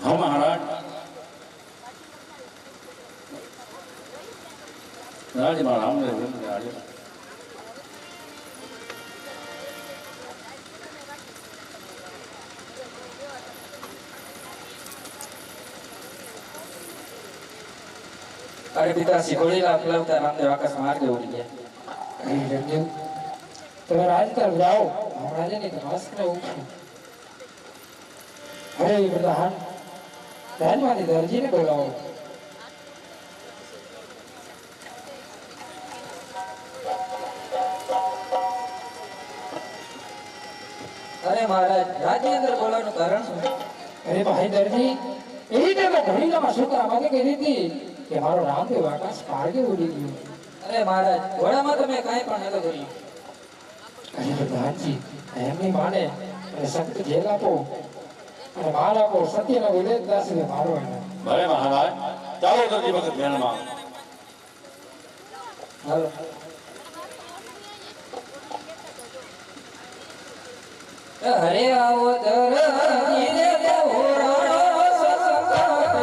हाँ महाराज राज महाराज ने अरे पिता सिकोड़ी लापलावता रामदेव आकाश मार्ग उड़ी गया। अरे रंजन તમે રાજ તરફ જાઓ મહારાજાની તપાસ કરાવું છું. અરે પ્રધાન રાજમાંથી દરજીને બોલાવો. अरे महाराज राज्य अंदर बोलावવાનું કારણ શું? અરે ભાઈ દરજી એવી રીતે મેં ઘડીલામાં છોકરા માટે કહી હતી કે મારો રામદેવ આકાશ માર્ગે ઉડી ગયો. અરે મહારાજ ઘોડામાં તમે કાંઈ પણ નતો કર્યું. અરે પ્રધાનજી એમની માને અને સખ્ત જેલ આપો અને માર આપો. સત્યના બોલે દાસને મારો એને. भले महाराज चालो जल्दी वक्त भेण में હાલો હરે આવો દરજી રે દેવરાણો સસંગાત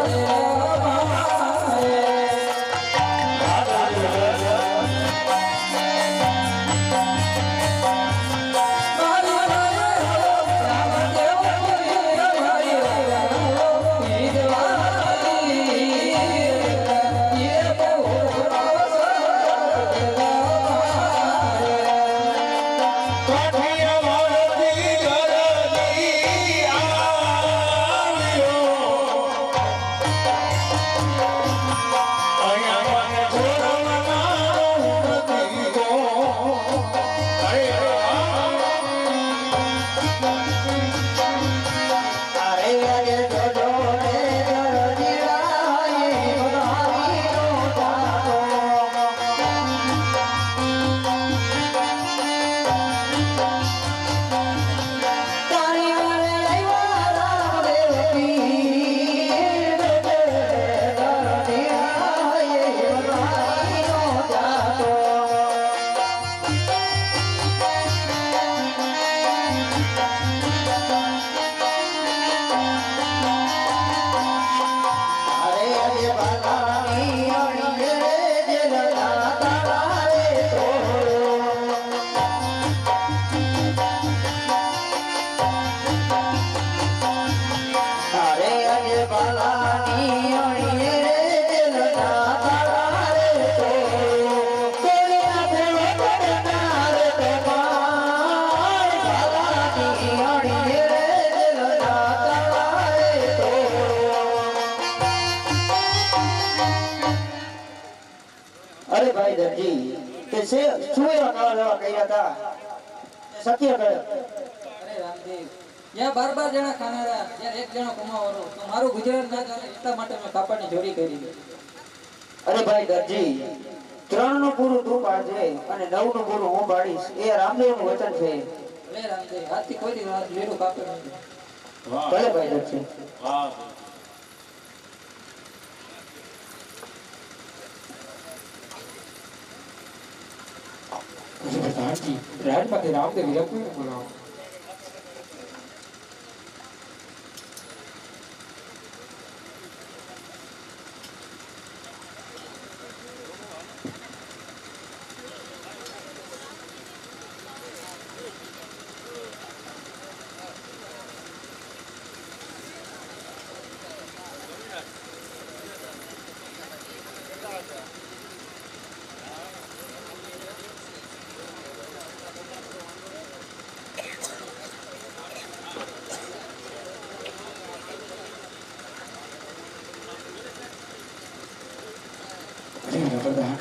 अरे भाई दर्जी कैसे सुए रखा कहिया था सत्य कहे. અરે રામદેવ ત્યાં 12 જણા ખાનારા ત્યાં એક જણો કમાવાનો તો મારું ગુજરાત ના ચાલે એટલા માટે મેં કાપડની ચોરી કરી. અરે ભાઈ દર્જી 3 નું પૂરું તું પાડજે અને 9 નું પૂરું હું પાડીશ. એ રામદેવ નું વચન છે. અરે રામદેવ આજથી કોઈ દી વેરું કાપડ નથી. ભલે ભાઈ દર્જી. वाह અરે પ્રધાનજી રાજમાંથી રામદેવ વિરક્તિને બોલાવો. प्रधान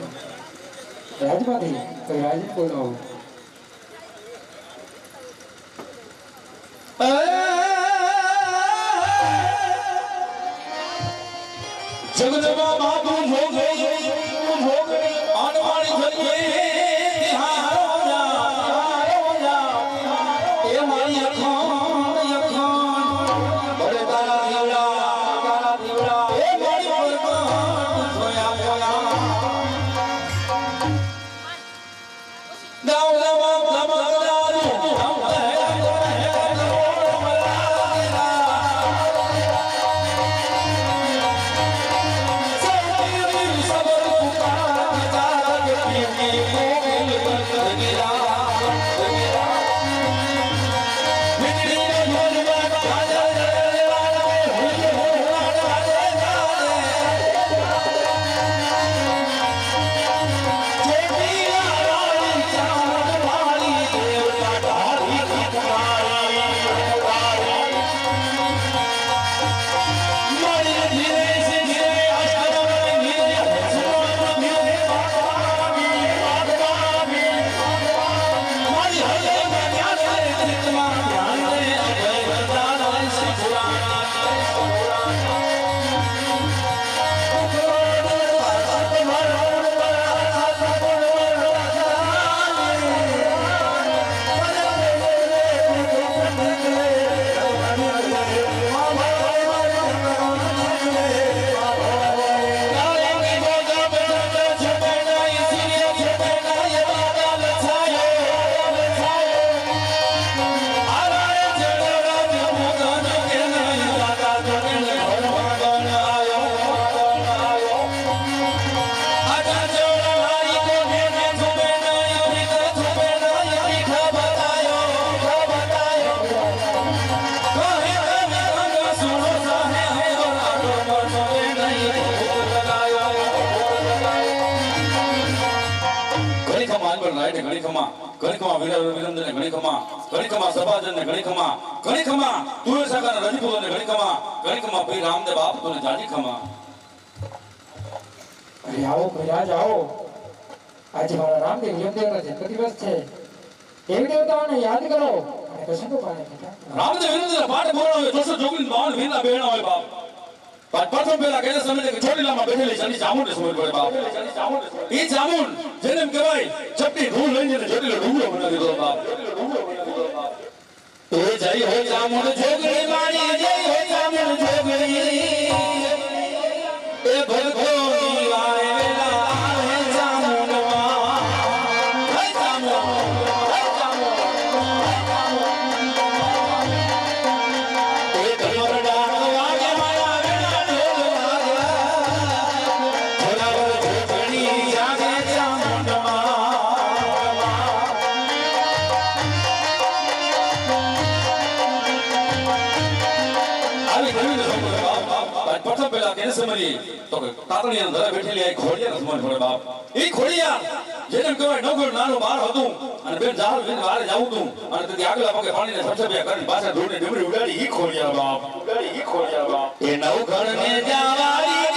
राजमाधी तो राजन बोलाओ. जगदबा बाबू भोग भोग आनवाणी धरिए हारो जा ए मारी अखान अखान बड़े तारा दीवड़ा ए मारी રાયને ઘણી ખમા વિરંદરને ઘણી ખમા સભાજનને ઘણી ખમા તુલસી સાગરના રજપૂતોને ઘણી ખમા પીર રામદેવ બાપુને જાજી ખમા. અરે આવો પ્રયાજ આવો. આજે મારા રામદેવ યમદેવનો જન્મદિવસ છે. દેવી દેવતાઓને યાદ કરો અને પ્રસંગો પાને બેટા. રામદેવ વિરંદર પાઠ બોલવાનો હોય જોશો જોગીન બાવન વીરના બેણા હોય બાપ. પ્રથમ પેલા કહેને સમજે કે ચોટીલામાં બેઠેલી શનિ ચામુંડ સમજ પડે બાપ. ઈ ચામુંડ જેને એમ કહેવાય ચપટી ધૂળ લઈને ચોટીલો ડુંગરો બનાવી દીધો બાપ. એ જય હો ચામુંડ જોગણી મારી, જય હો ચામુંડ જોગણી, એ ભગતો વારે વેલા આવે ચામુંડમાં. હે ચામુંડ, હે ચામુંડ, એ ધમરડા વાગે મારા વેલા ઢોલ વાગ્યા, થોડા જોગણી જાગે ચામુંડમાં. પ્રથમ પેલા કેને સમજી તો કાતણીયા ધરે બેઠેલી આ ખોડિયા સમજ પડે બાપ. ઈ ખોડિયા જેને કહેવાય નગર નાનો બાર હતું અને બેન જાળ બેન વારે જાવું તું અને તેથી આગલા પગે પાણીને સબસબિયા કરીને પાછા ધોઈને ડમરી ઉડાડી ઈ ખોડિયા બાપ. એ નવ ઘરને જાવારી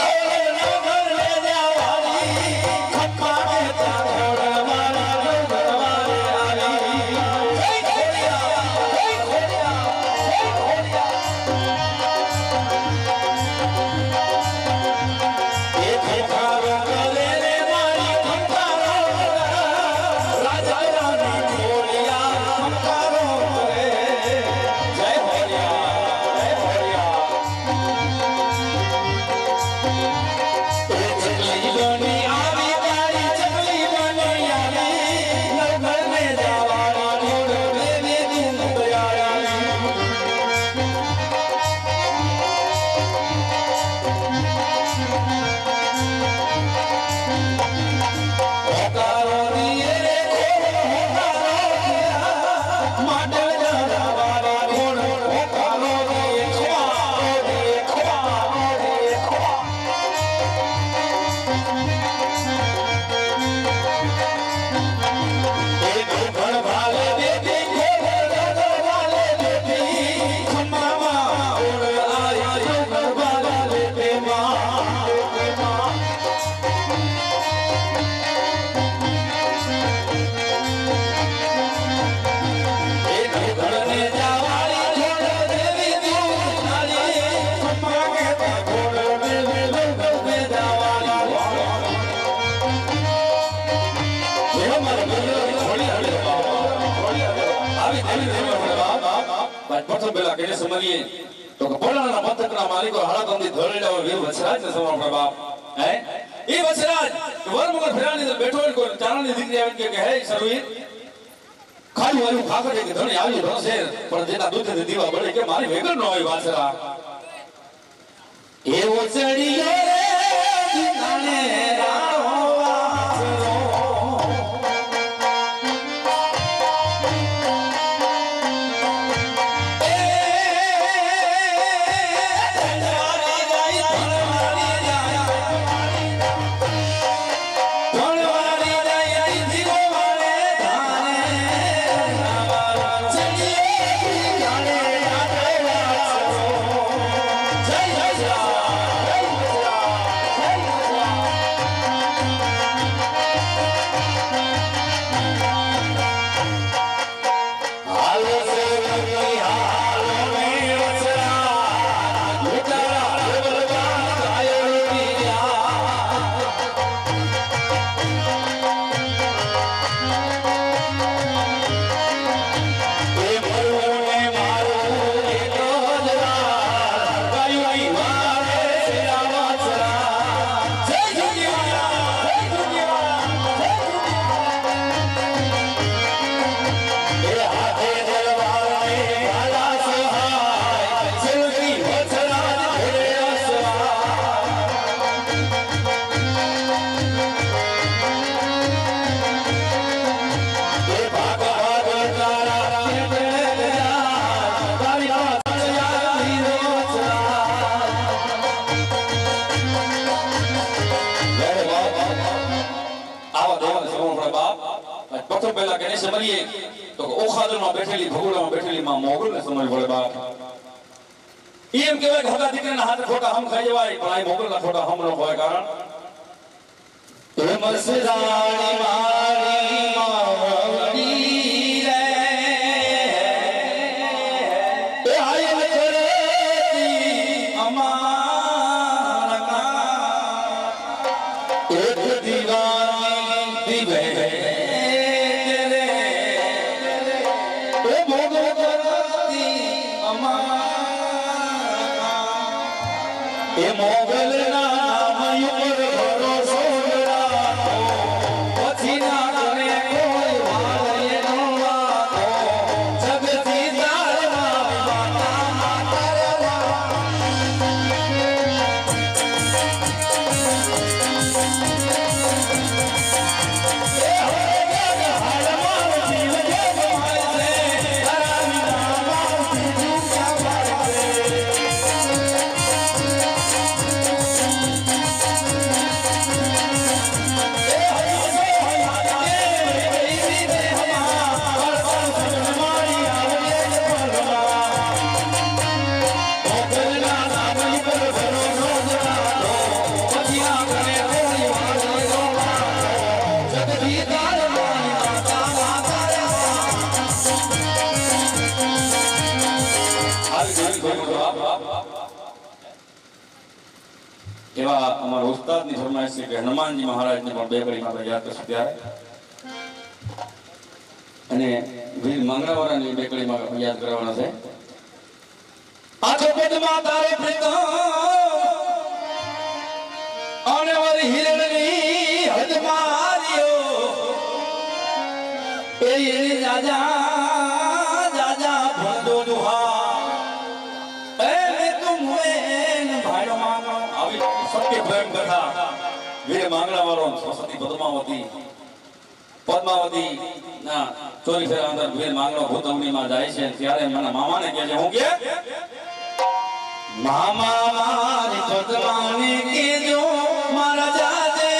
નવ ઘરને જાવારી ખપ્પા ને ચાકોડ મારા નવ ઘરવારે આવી. જય ખોડિયા, જય ખોડિયા, જય ખોડિયા. પ્રથમ પેલા કેને સમજીએ તો કે પોલાના મથકના માલિકો હાલાતંદી ધોળેલા વીર વછરાજને સમર્પણ બાપ. હે ઈ વછરાજ વરમુગર ફેરાની અંદર બેઠો હોય કોઈ ચારણની દીકરી આવીને કે હે સરવીર ખાલી વાળું ખાખડે કે ધણી આવી રસે પણ જેના દૂધે દીવા બળે કે મારી વેગર ન હોય વાછરા. એવો ચડીયો રે દીનાને રાણો વાછરો, મારું ને મારું એક જ રાત ગાયું મારે પ્રથમ પહેલા કેને સમજીએ તો ઓખાદરમાં બેઠેલી ભગોડામાં બેઠેલી માં મોગલને સમજ પડે બાપ એમ કહેવાય કે હગા દીકરાના હાથે ખોટા હમ ખાઈ જવાય પણ આ મોગલના ખોટા હમ ન હોય કારણ એ મસરાણી મારી માવડી રે એ આયલ કરતી અમારા એક દીવાની દીવે રે એ મોગલ કરતી અમારા એ મોગલના નામ ઉપર ભરોસો એવા અમારા ઉસ્તાદની ફરમાઈશ છે કે હનુમાનજી મહારાજને પણ બે ઘડીમાં આપણે યાદ કરશું ત્યારે અને વીર માંગરાવાળાની બે ઘડીમાં આપણે યાદ કરવાના છે આખો પદમાં તારે પ્રીતમ અને વરી હિરણની હદ માર્યો એ રાજા રાજા ભંડો દુહા સત્ય પ્રેમ કથા વીર માંગરાવાળો સરસ્વતી પદ્માવતી ના ચોરી ફેરા અંદર વીર માંગરો ભૂતવણીમાં જાય છે ત્યારે મને મામાને કહે છે હું કે મામા મારી પદ્માને કહેજો મારા જાજે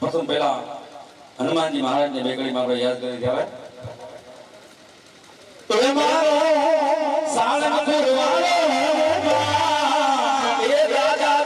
પ્રથમ પહેલા હનુમાનજી મહારાજને બેકડીમાં આપણે યાદ કરી ત્યારે તો એ મારો સાળંગપુર વાળો એ રાજા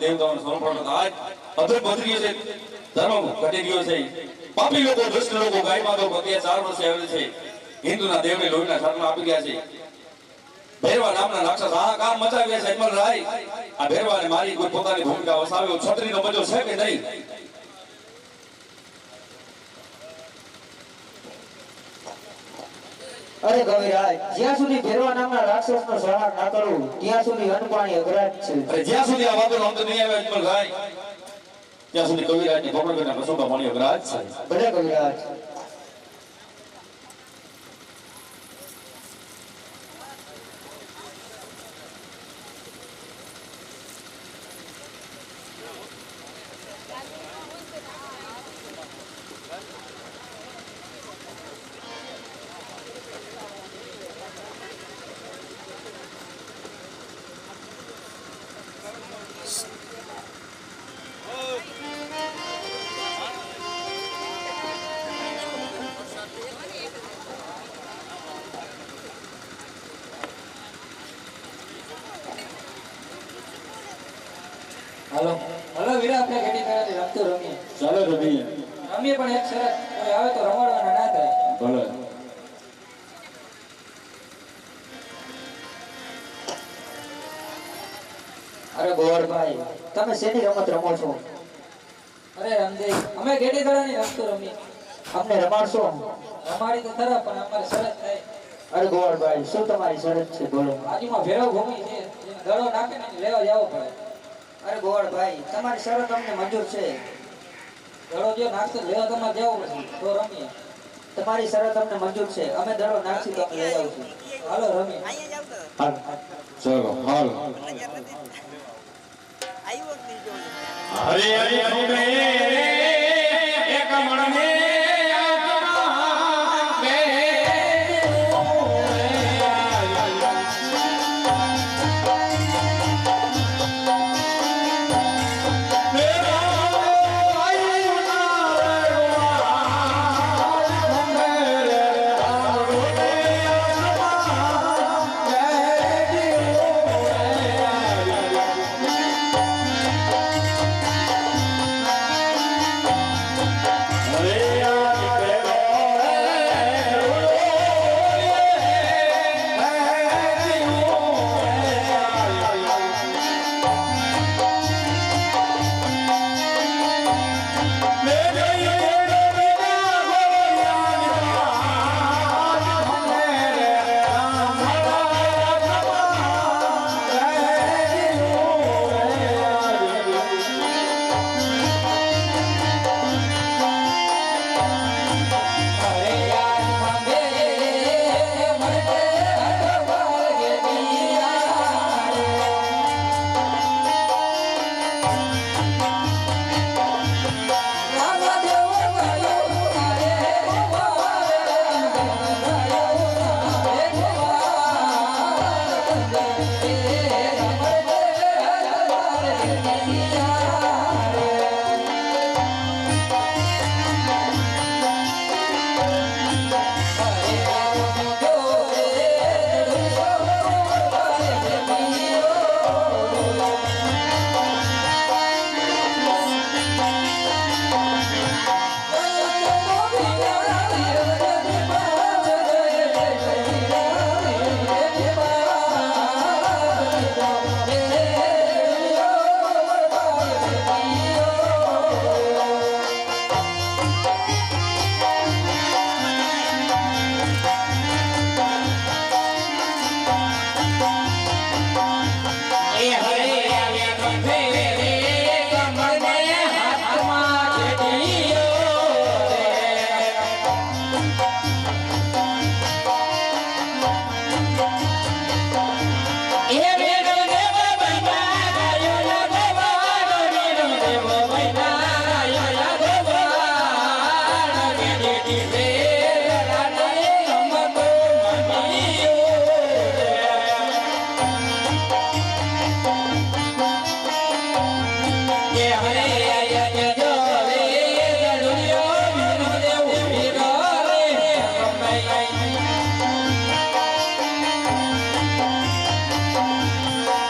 દેવતાઓને સમર્પણ થાય અધર બદલી છે ધર્મ ઘટી ગયો છે પાપી લોકો દુષ્ટ લોકો ગાય માધવ ભક્તિયા 4 વર્ષે આવે છે હિન્દુના દેવને લોહીના શરણ આપી ગયા છે ભેરવા નામના રાક્ષસ હાહાકાર મચાવ્યા છે અજમલ રાય આ ભેરવાને મારી કોઈ પોતાની ભૂમિકા વસાવ્યો છત્રીનો મજો છે કે નહીં અરે કવિરાજ જ્યાં સુધી ભેરવા નામના રાક્ષસનો સંહાર ના કરું ત્યાં સુધી અન્નપાણી અઘરા જ છે. અરે જ્યાં સુધી આ વાતનો અંત નહીં આવે અજમલ રાય ત્યાં સુધી કવિરાજની ભોગવવાના પ્રસંગો પાણી અઘરા જ છે. ભલે કવિરાજ. હાલો હાલો વીરા આપણે ઘડી કરાવી રમતો રમીએ ચાલો રમીએ રમીએ પણ એક શરત કોઈ આવે તો રમાડવાના ના થાય ભલે અરે ગોવરભાઈ તમે શેની રમત રમો છો? અરે રામદેવ અમે ઘેડી ગળાની રમતો રમીએ અમને રમાડશો? રમાડી તો ખરા પણ અમારે શરત થાય અરે ગોવરભાઈ શું તમારી શરત છે બોલો? બાજુમાં ભેરવ ભૂમિ છે એને ગળો નાખે ને લેવા જવો પડે અરે ગોવરભાઈ તમારી શરત અમને મંજૂર છે. ગળો જો નાખતો લેવા તમારે જવું પડશે તો રમીએ તમારી શરત અમને મંજૂર છે. અમે દડો નાખશું તો અમે લઈ આવશું. હાલો રમીએ ચાલો હાલ હરે હરે હરે એક મણને આત્મા બે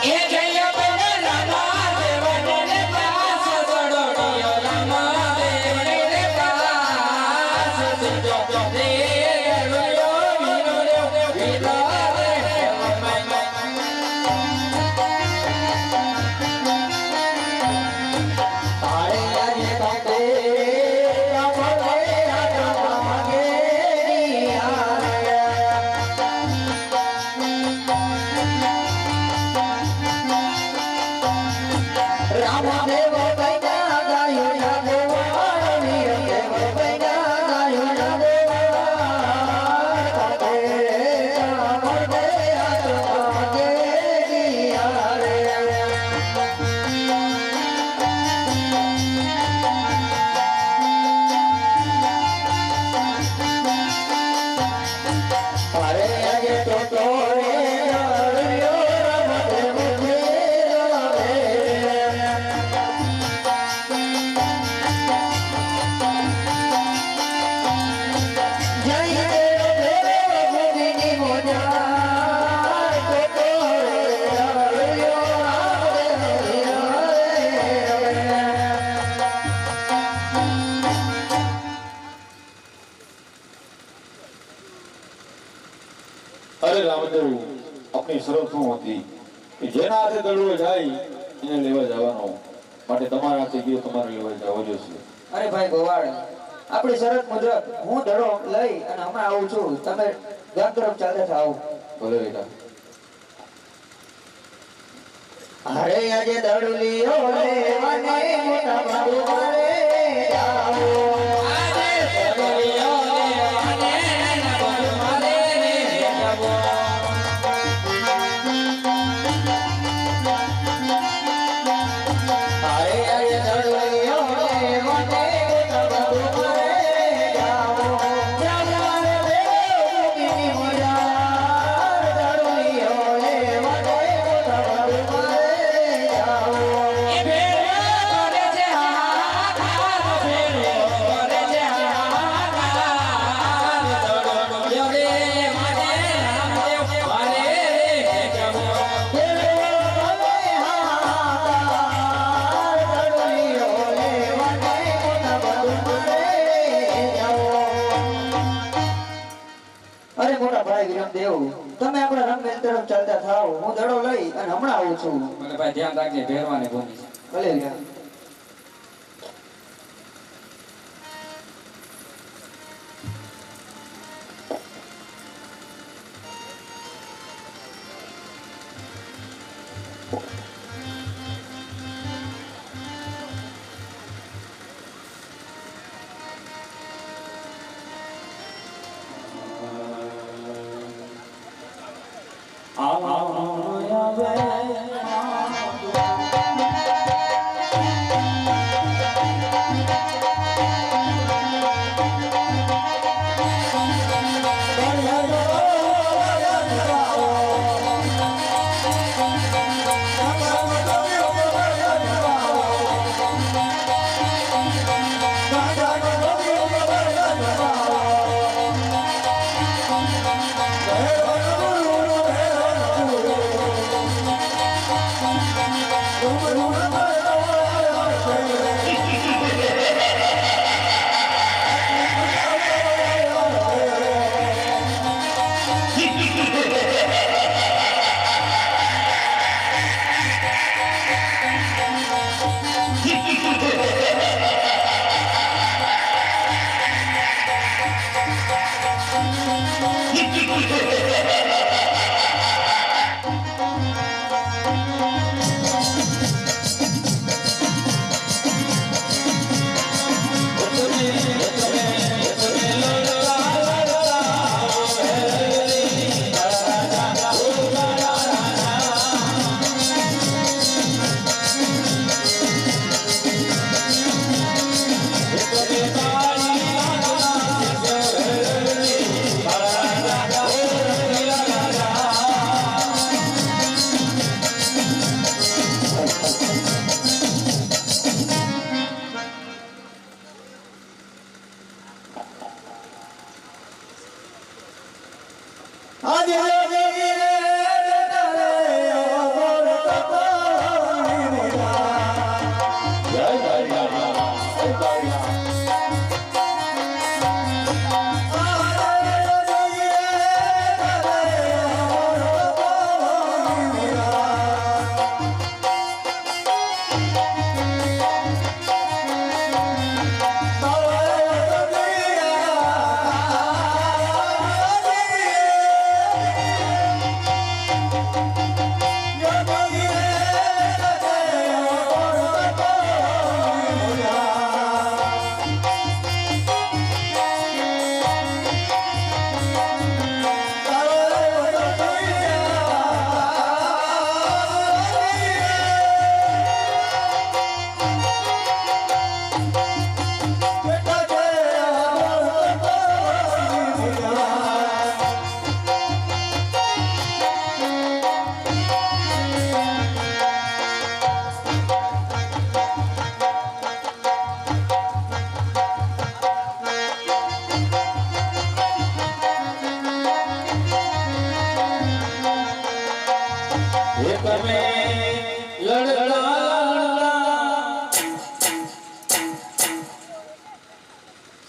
એ જય બન રામા દેવને અરે રામદેવ આપણી શરત શું હતી કે જેના હાથે દડવો જાય એને લેવા જવાનો માટે તમારા હાથે ગયો તમારે લેવા જવો જોઈશે અરે ભાઈ ગોવાળ આપણી શરત મુજબ હું દડો લઈ અને હમણાં આવું છું તમે ગામ તરફ ચાલતા થાઓ ભલે બેટા અરે આજે દડુલીઓ લેવાને મોટા બાબુ મારે જાઓ આજે દડુલીઓ લેવાને મોટા બાબુ મારે જાઓ અરે આજે દડુલીઓ લેવાને મોટા બાબુ મારે જાઓ જાવાને દેવની મોજા દડુલીઓ લેવાને મોટા બાબુ મારે અરે મોટા ભાઈ વિરમદેવ તમે આપણા રંગમેલ તરફ ચાલતા થાઓ હું દડો લઈ અને હમણાં આવું છું મને ભાઈ ધ્યાન રાખજે ભેરવાની ભૂમિ છે ભલે ગયા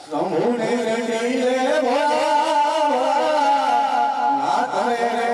સમૂહ ને રંગીલે ભોળા નાથ રે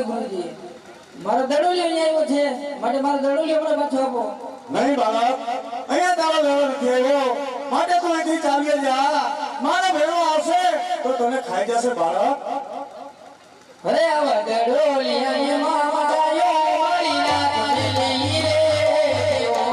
ગુરુજી મારો દડોલિયો અહીંયા આવ્યો છે માટે મારો દડોલિયો મને પાછો આપો. નહીં બાળક, અહીંયા તારો લેવો નથી આવ્યો, માટે તું અહીંથી ચાલ્યો જા. મારા ભેળો આવશે તો તને ખાઈ જશે બાળક. અરે આવા દડોલિયા એમાં માયો મારી નાખે લઈ રે ઓ.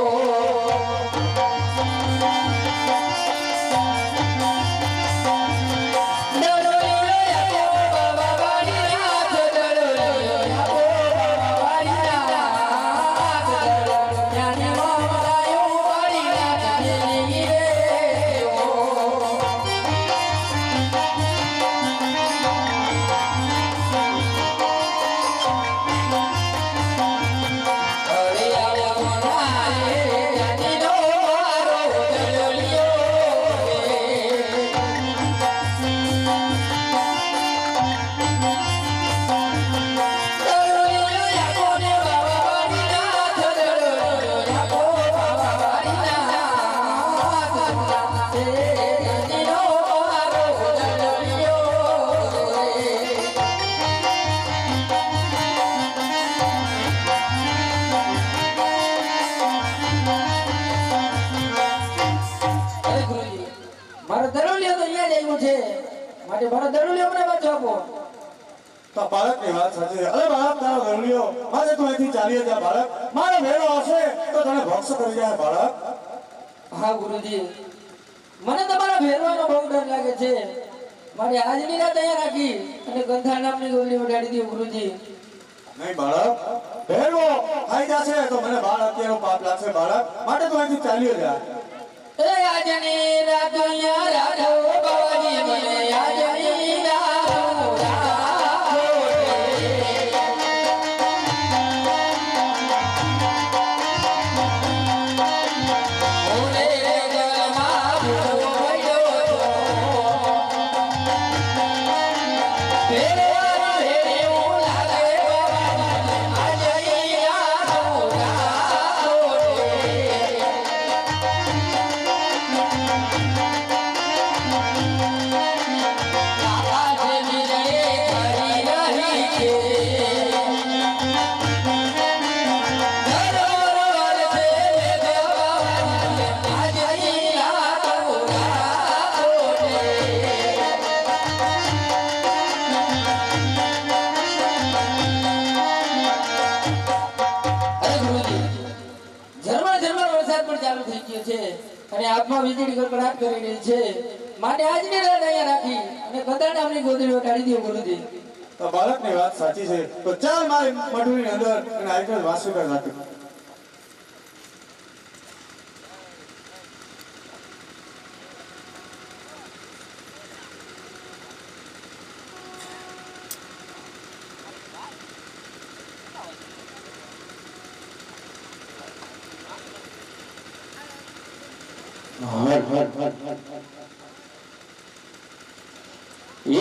મારો દડોલિયો તો અહીંયા જ આવ્યો છે માટે મારો દડોલિયો મને પાછો આપો. તો બાળકની વાત સાચી છે. અરે બાળક, તારો ગરલીઓ માટે તું અહીંથી ચાલ્યો જા બાળક. મારો ભેળો આવશે તો તને ભક્ષ કરી જાય બાળક. હા ગુરુજી મને તમારા ભેરવાનો બહુ ડર લાગે છે મારી આજની રાત અહીંયા રાખી અને ગંધા નામની ગોળી ઉડાડી દો ગુરુજી. નહીં બાળક, ભેળો ખાઈ જશે તો મને બાળ અત્યારનો પાપ લાગશે બાળક, માટે તું અહીંથી ચાલ્યો જા. એ આજની રાત અહીંયા રાખો બાવાજી મને આજની રાત રાખો ઓરે જગમાં ભૂલો ભયો ફેરે ફેરે લાગે બાવાજી આજની રાત રાખો. ચાલુ થઈ ગયો છે અને આત્મા વીજળી કડકડાટ કરી રહી છે માટે આજની રાત અહીંયા રાખી અને ગદા નામની ગોદડી ઉઠાડી દો ગુરુજી. તો બાળકની વાત સાચી છે. તો ચાલ મારી મઢુની અંદર અને આઈકર વાસુકા સાથે.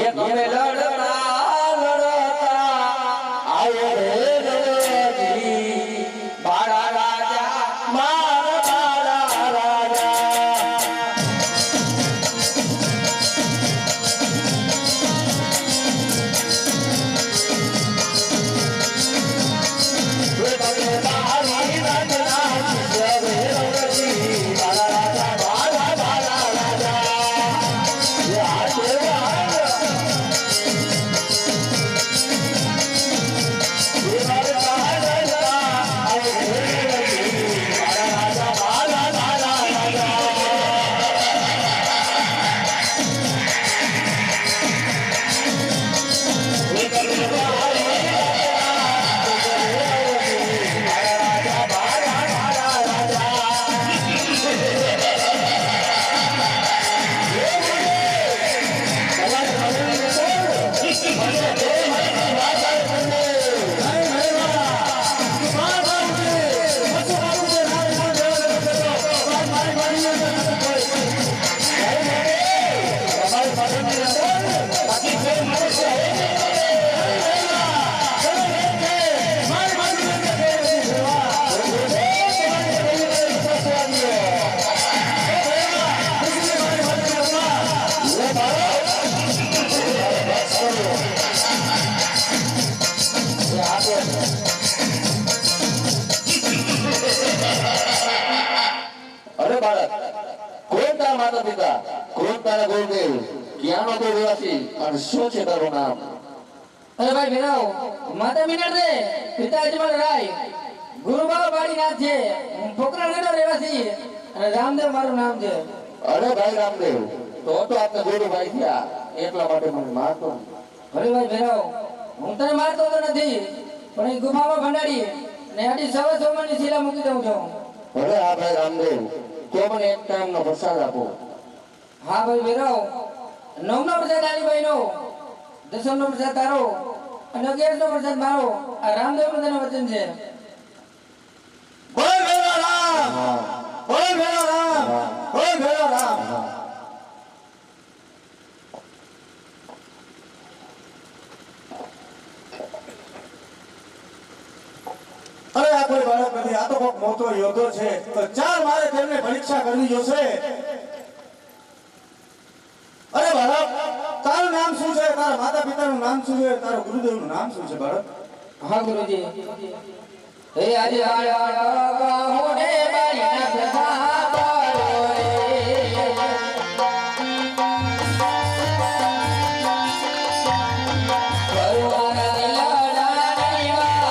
એક અમે લડતા લડતા આયો રે રણજી, બાળા રાજા મારા બાળા રાજા. મારી રંગના શિષ્ય રે રણજી, બાળા રાજા બાળા બાળા બાળક, કોણ તારા માતા પિતા, કોણ તારા ગુરુદેવ, ક્યાંનો તું રહેવાસી અને શું છે તારું નામ? અરે ભાઈ ભેરાવ, માતા મિનર દે, પિતા અજમલ રાય, ગુરુ બાબા બાળીનાથ છે, પોખરણનો રહેવાસી અને રામદેવ મારું નામ છે. અરે ભાઈ રામદેવ, તો આપણે ગુરુભાઈ થયા એટલા માટે મને મારતો. અરે ભાઈ ભેરાવ, હું તને મારતો તો નથી, પણ એ ગુફામાં ભંડારી ને આડી સવા સોમની શીલા મૂકી દઉં છું. અરે હા ભાઈ રામદેવ, તો મને એક ટાઈમનો પ્રસાદ આપો. હા ભાઈ ભેરાવ, 9નો પ્રસાદ આલીભાઈ નો, 10નો પ્રસાદ તારો અને 11નો પ્રસાદ મારો. આ રામદેવનું તને વચન છે. બોલ ભેરો રામ, બોલ ભેરો રામ, બોલ ભેરો રામ. અરે આ કોઈ બાળક નથી, આ તો કોઈક મોટો યોદ્ધો છે. તો ચાલ મારે તેમને પરીક્ષા કરવી જોશે. અરે બાળક, તારું નામ શું છે? તારા માતા પિતાનું નામ શું છે? તારા ગુરુદેવનું નામ શું છે બાળક? હા ગુરુજી. હે આજે બાળા હોને બાળીના પ્રભા બાળો રે. ભગવાના દિલાડાની વાત,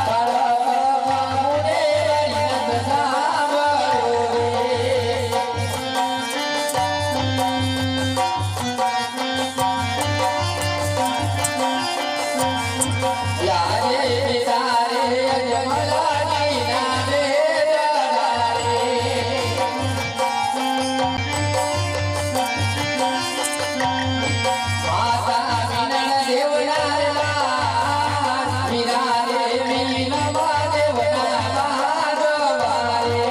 બાળા હોને બાળીના પ્રભા બાળો રે. યારે તારે અજમલાની ના બેડા રે. માતા વિના દેવના લાલ, મીરા રે મીનબા દેવના બાજવા રે.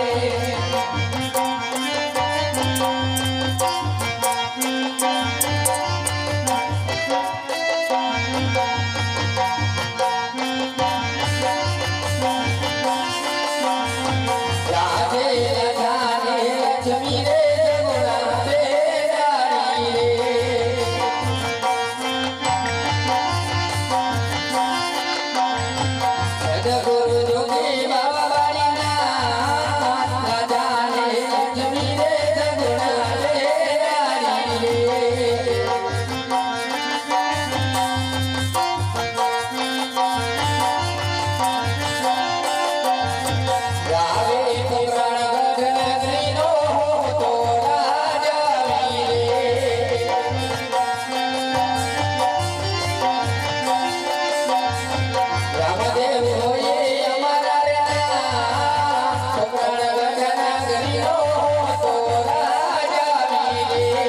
રાજે રાજાને લક્ષ્મી રે જગુણા બેડાડી રે. સદગુરુ જોગી બાબા બાળીનાથ, રાજાને લક્ષ્મી રે જગુણા બેડાડી રે. રાવે પોકરણ ગઢનો તો રાજા વીરે. રામદેવ હોયે અમારા રામ, પોકરણ ગઢનો તો રાજા વીરે.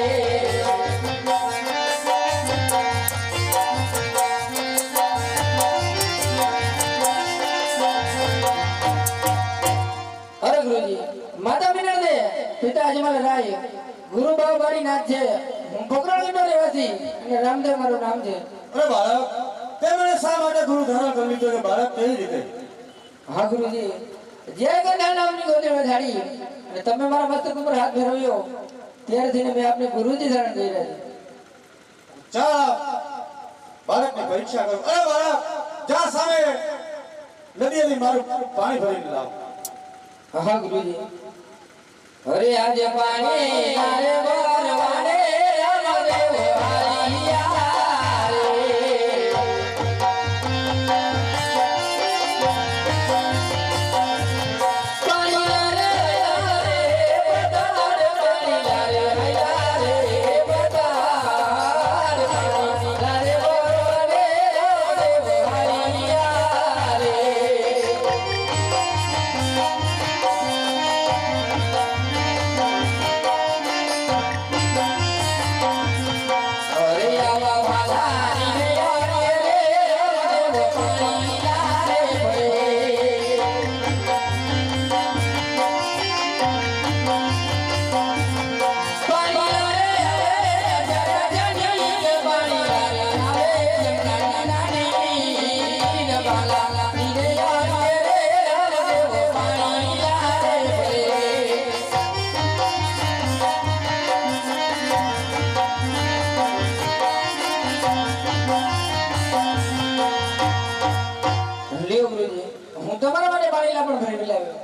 અરે ગુરુજી, માતા મિનર દે, પિતા અજમલ રાય, ગુરુ બાબા બાળીનાથ છે, હું પોખરણનો રહેવાસી અને રામદેવ મારું નામ છે. અરે બાળક, તે મને શા માટે ગુરુ ધારણ કરી લીધો? કે બાળક કેવી રીતે? હા ગુરુજી, જ્યારે ગંગા નામની ગોદી વધારી અને તમે મારા મસ્તક ઉપર હાથ ફેરવ્યો, ત્યારથી મેં આપને ગુરુજી ધારણ કર્યા છે. ચાલ બાળકની પરીક્ષા કરો. અરે બાળક, જા સામે નદીએથી મારું પાણી ભરીને લાવ. હા ગુરુજી. હરે આજે પાણી આરે વારવાને રામદેવ આલિયા રે. પાણી લારે રે પતાડ, પાણી લારે રે પતાડ, પાણી લારે વારવાને રામદેવ આલિયા રે. અરે આવા ભાલાની રે રે રામદેવ પાણી લારે ભરે. પાણી લારે જગજની પાણી લારે આવે જગનાની ભાલાની રે રામદેવ પાણી લારે ભરે. લ્યો ગુરુજી, હું તમારા માટે પાણી લાવણ ભરીને લાવ્યો.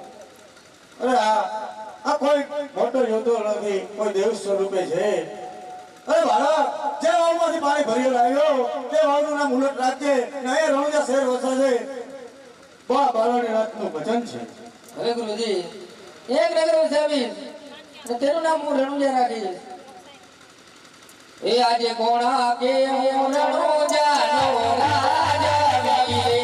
અરે આ આ કોઈ મોટો યોદ્ધો નથી, કોઈ દેવ સ્વરૂપે છે. અરે બાળક, જે વાવમાંથી પાણી ભરી લાવ્યો તે વાવનું નામ ઉલટ રાખજે ને અહીંયા રણુજા શહેર વસાશે. બા બાળાની રાતનું ભજન છે. અરે ગુરુજી, એક નગર વસાવીશ અને તેનું નામ હું રણુજા રાખીશ. એ આજે કોણા કે હું રણુજાનો રાજા વીરે.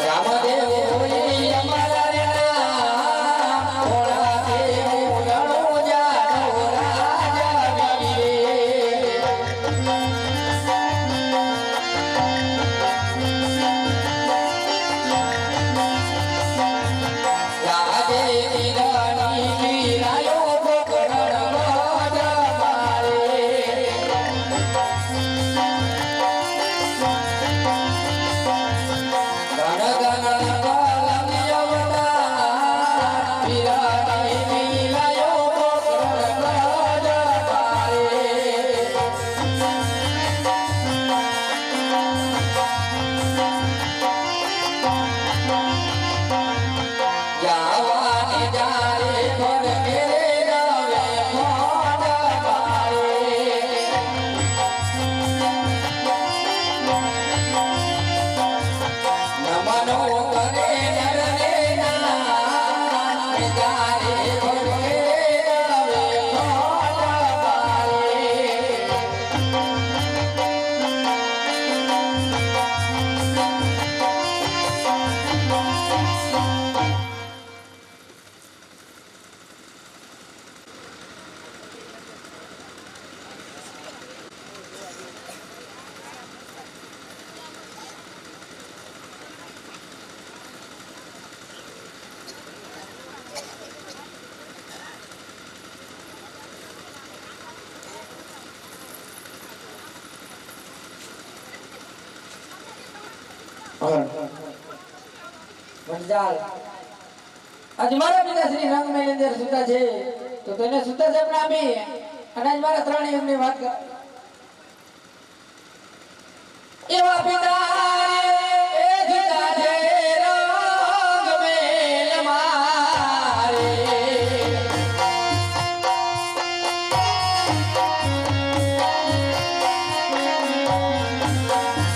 રામદેવ હોઈ અમારા રેના, કોણા કે હું રણુજાનો રાજા વીરે. રાજે વીરાની વીરાયો પોકરણ રાજા મારે. ગણ ગણ ગણ યવના વીરાની વીરાયો પોકરણ રાજા મારે. જાવાને જારે ઘર ઘેરે રવે મોઢ મારે. નમનો કરે નરને ના, જારે ઘર ઘેરે રવે મોઢ મારે. વંજાલ, આજ મારા પિતા શ્રી રંગમહેલ અંદર સુતા છે, તો તેને સુતા સપના આપી અને આજ મારા ત્રણ એમની વાત કર. એવા પિતા એ સુતા છે રંગમહેલ મારે.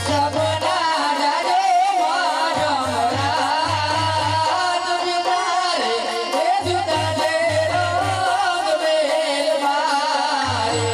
સપના જાજો મારા રાત વિતારે, એ સુતા છે રંગમહેલ મારે.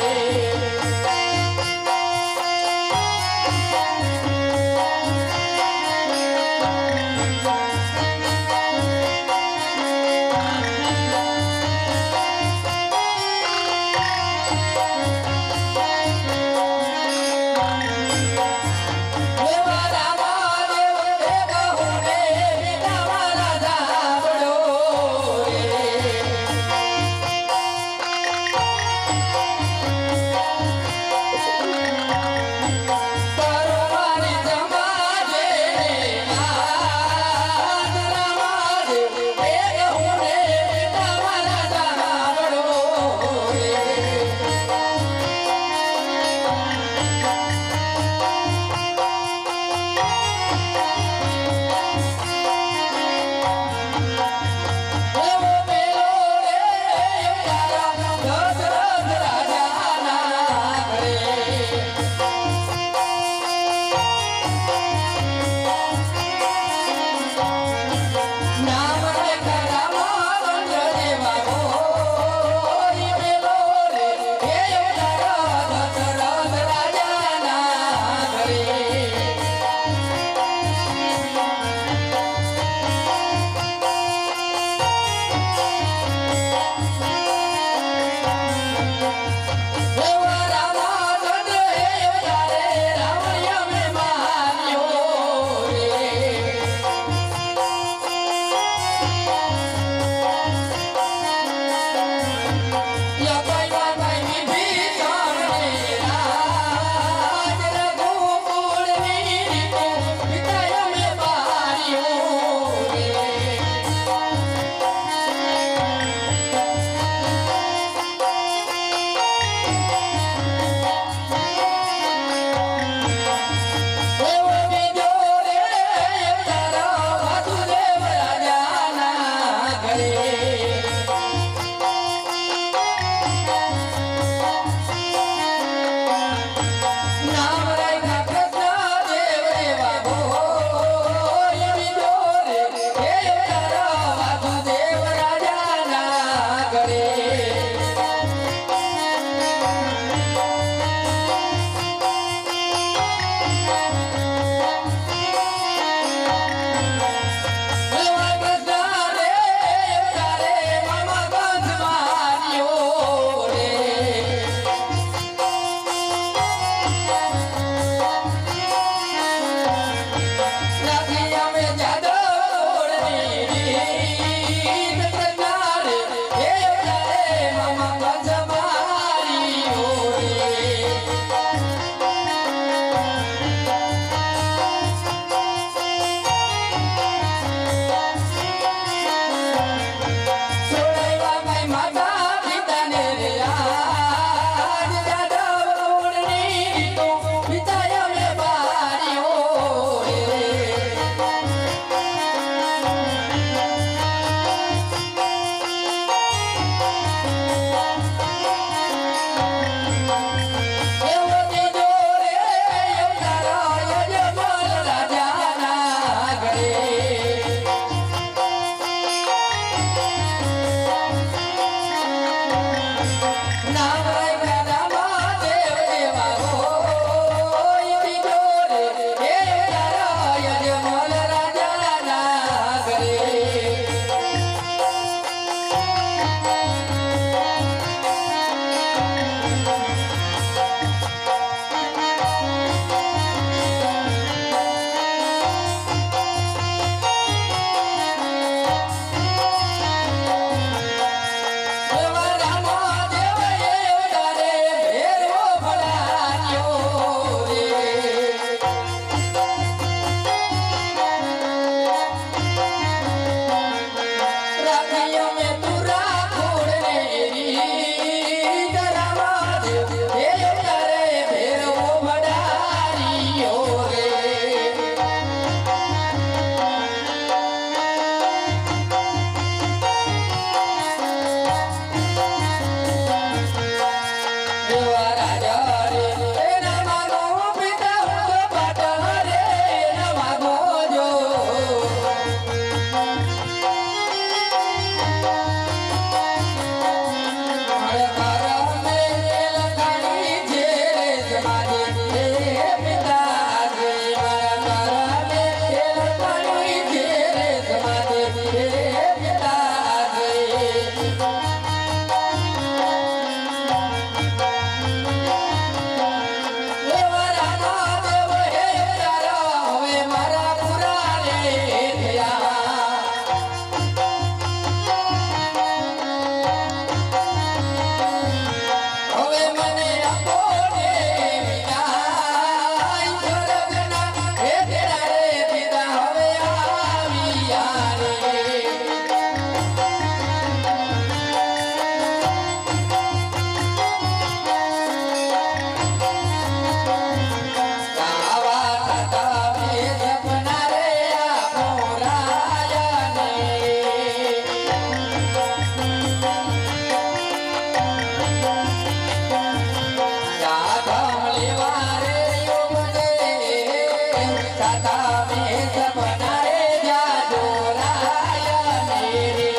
તાતા મેં સપના રે જાદો રાયા મેરે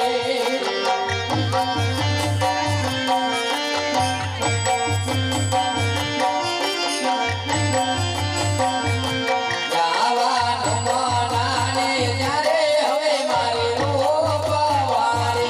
જાવાનું મનાને જ્યારે હવે મારે રોપવારે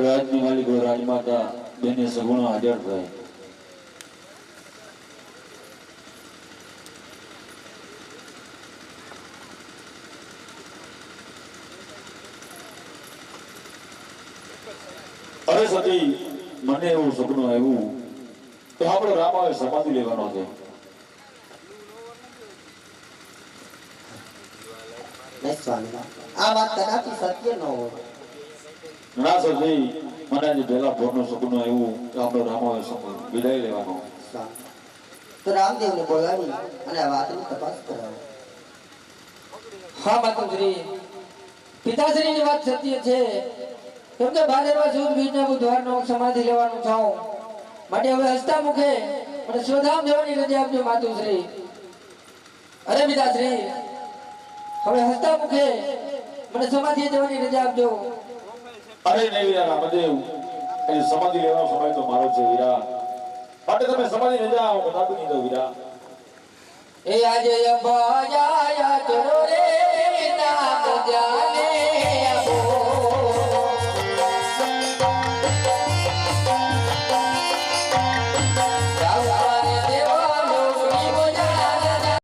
રાજની માલિકો રાજમાતા બેને સગુણો હાજર થાય. અરે સતી, મને એવું સપનું આવ્યું તો આપણો રામાવે સમાધિ લેવાનો છે. આ વાત કદાપી સત્ય ન હોય. ના સતી, મને આજે પહેલા ભોરનું સપનું આવ્યું તો આપણો રામાવે વિદાય લેવાનો. તો રામદેવને બોલાવી અને આ વાતની તપાસ કરાવો. હા માતુશ્રી, પિતાશ્રીની વાત સત્ય છે. કેમ કે ભાદરવા સુદ બીજના બુધવારનો સમાધિ લેવાનું થાઉં માટે હવે હસતા મુખે મને સ્વધામ જવાની રજા આપજો માતુશ્રી. અરે પિતાશ્રી, હવે હસતા મુખે મને સમાધિ જવાની રજા આપજો. અરે નહીં વીરા રામદેવ, એ સમાધિ લેવાનો સમય તો મારો છે વીરા, માટે તમે સમાધિ રજા હું બતાવી નહીં દો વીરા. એ આજે અબાયા ચરો રે ના બજા